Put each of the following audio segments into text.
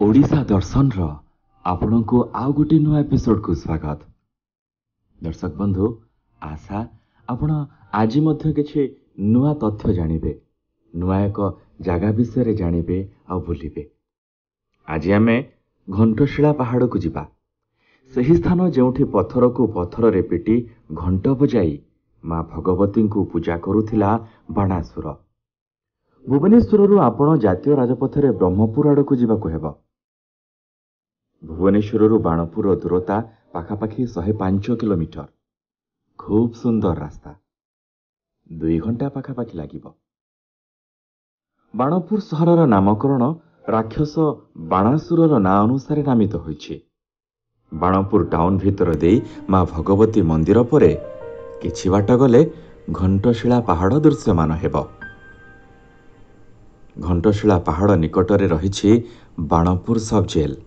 ओडिशा दर्शन आपण को आउ गोटे नुआ एपिसोड को स्वागत। दर्शक बंधु, आशा आपण आज मध्य किछि नुआ तथ्य जानिबे, नुआ एक जगह विषय जानिबे आ बुलिबे। आज आमे घंटशिला पहाड़ को जिबा, सही स्थान जेउठी पत्थर को पत्थर रे पिटी घंट बजाई माँ भगवती को पूजा करुथिला बाणासुर। भुवनेश्वर आपण जातीय राजपथ रे ब्रह्मपुर आड़ को जिबा को हेबो। भुवनेश्वर बाणपुर दूरता पाखापाखि 105 किलोमीटर। खूब सुंदर रास्ता, 2 घंटा पाखापाखि लागिबो। बाणपुर सहरर नामकरण राक्षस बाणासुरर ना अनुसारे नामित होइछि। बाणपुर टाउन भितर देई माँ भगवती मंदिर परे किछि बाट गले घंटशिला पहाड़ दृश्यमान हेबो। घंटशिला पहाड़ निकटरे रहिछि बाणपुर सब जेल।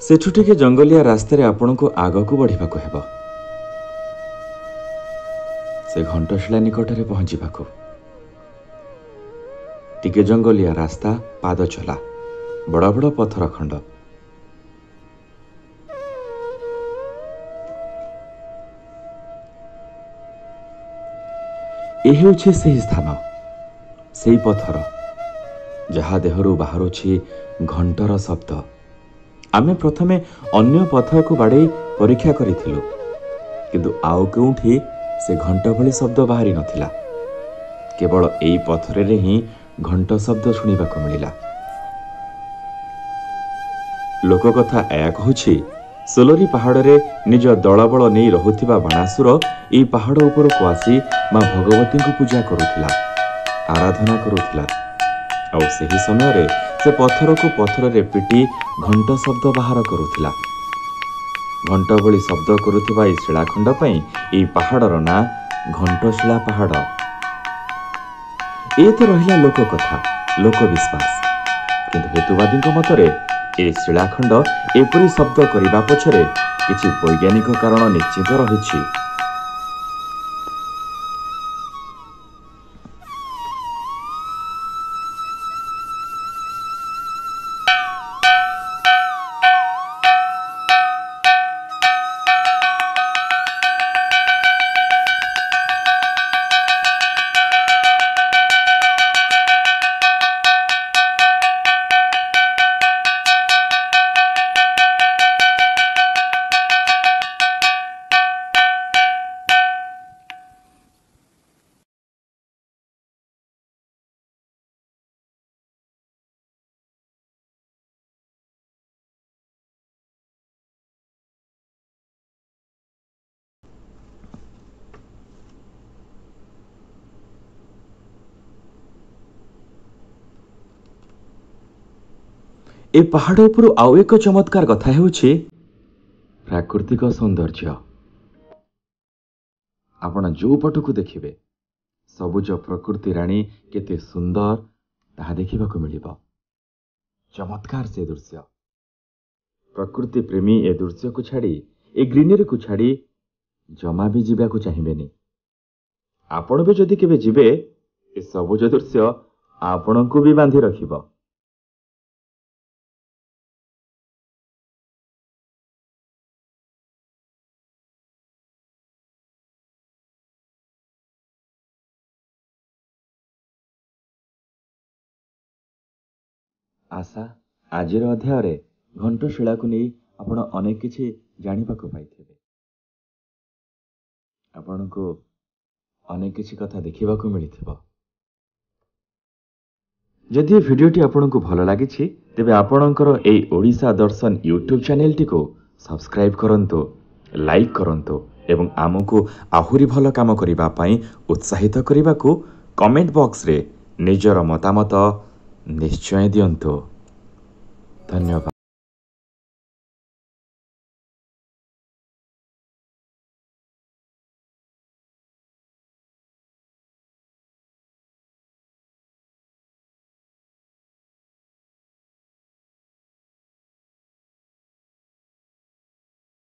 सेठु टिके जंगलिया रास्तार आपण को आग को बढ़ा हेब। से घंटशिला निकटरे पहुंचवा टिके जंगलिया रास्ता, पाद चला, बड़ बड़ पत्थर खंड। यही होछि सेही स्थान, सेही पत्थर जहा देहरु बाहरुछि घंटर शब्द। आमे प्रथमे अन्य पत्थर को बाड़े परीक्षा करिथिलु, किंतु आउ केउठी से घंट भली शब्द बाहरी नथिला। केवल एई पत्थर रे ही घंट शब्द सुनिबा को मिलिला। लोक कथा एया कहूछि, सोलोरी पहाड़ रे निज दलबल नहीं रहुथिबा बाणासुर एई पहाड़ ऊपर को आसी मां भगवती को पूजा करुथिला, आराधना करुथिला। और सही समय रे से पत्थर को पत्थर रे पिटी घंट शब्द बाहर करुथिला। घंट भली शब्द करुथिबा ए शिलाखंड पई ए पहाड़र ना घंटशिला पहाड़। ए तो रहिला लोक कथा, लोक विश्वास, किंतु हेतुवादी मतरे ए शिलाखंड एपरी शब्द करिबा पछरे किछि वैज्ञानिक कारण निश्चित रहिछि। ए पहाड़ उपरु आउ एक चमत्कार कथा हेउछि प्राकृतिक सौंदर्य। आपण जो पटकू देखिबे सबुज प्रकृति राणी केते सुंदर ताहा देखिबाकू मिलिबो। चमत्कार से दृश्य। प्रकृति प्रेमी ए दृश्य को छाड़ी ए ग्रीनरी को छाड़ी जमा भी जीवा को चाहिबेनी। आपण भी जदि केबे जिबे ए सबुज दृश्य आपण को भी बांधी रखिबो। आशा आजिर अध्याय घंटशिला को नहीं आपण अनेक किछि जानिबाकू पाइथिबे। आपण को अनेक किछि कथा देखिबाकू मिलिथिबो। जदि भिडियोटी आपण को भल लागिछि तेबे आपणकर एई ओडिशा दर्शन यूट्यूब चैनल टी को सब्सक्राइब करंतु, लाइक करंतु एवं आमको आहुरी भल काम करिबा पई उत्साहित करिबाकू कमेंट बॉक्स रे निजर मतामत निश्चय दियंतु। धन्यवाद।